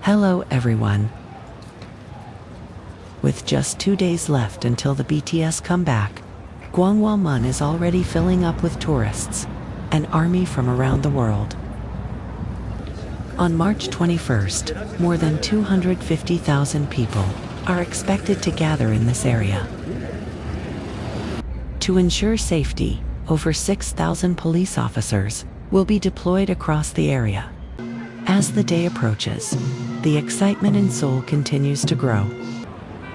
Hello everyone. With just 2 days left until the BTS comeback, Gwanghwamun is already filling up with tourists, an army from around the world. On March 21st, more than 250,000 people are expected to gather in this area. To ensure safety, over 6,000 police officers will be deployed across the area. As the day approaches, the excitement in Seoul continues to grow.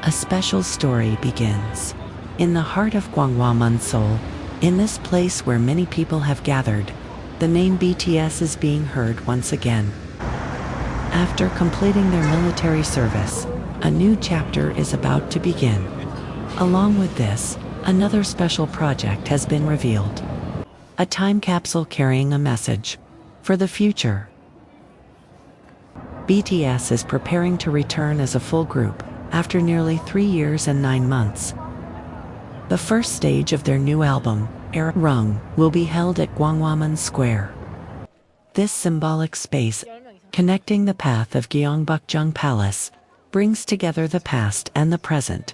A special story begins. In the heart of Gwanghwamun, Seoul, in this place where many people have gathered, the name BTS is being heard once again. After completing their military service, a new chapter is about to begin. Along with this, another special project has been revealed. A time capsule carrying a message for the future. BTS is preparing to return as a full group after nearly 3 years and 9 months. The first stage of their new album, Arirang, will be held at Gwanghwamun Square. This symbolic space, connecting the path of Gyeongbokgung Palace, brings together the past and the present.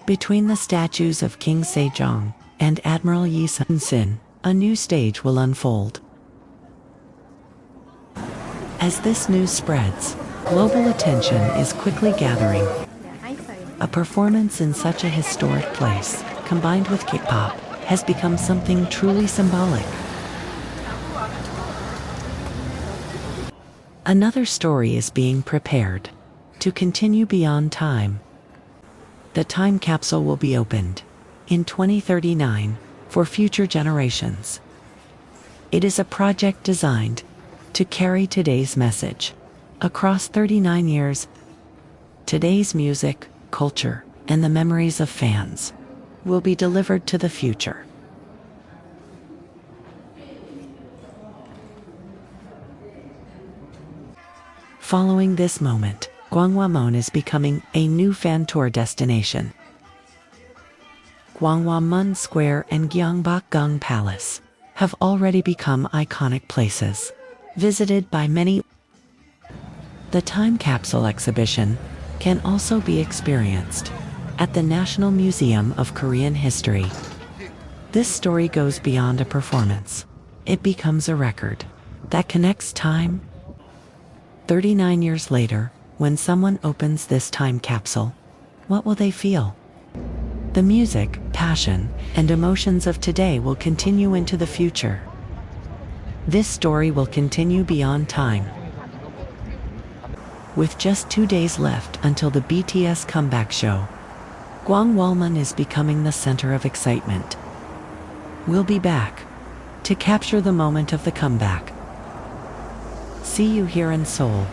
Between the statues of King Sejong and Admiral Yi Sun-sin, a new stage will unfold. As this news spreads, global attention is quickly gathering. A performance in such a historic place, combined with K-pop, has become something truly symbolic. Another story is being prepared to continue beyond time. The time capsule will be opened in 2039 for future generations. It is a project designed to carry today's message across 39 years. Today's music, culture, and the memories of fans will be delivered to the future. Following this moment, Gwanghwamun is becoming a new fan tour destination. Gwanghwamun Square and Gyeongbokgung Palace have already become iconic places, visited by many. The time capsule exhibition can also be experienced at the National Museum of Korean History. This story goes beyond a performance. It becomes a record that connects time. 39 years later, when someone opens this time capsule, what will they feel? The music, passion, and emotions of today will continue into the future. This story will continue beyond time. With just 2 days left until the BTS comeback show, Gwanghwamun is becoming the center of excitement. We'll be back to capture the moment of the comeback. See you here in Seoul.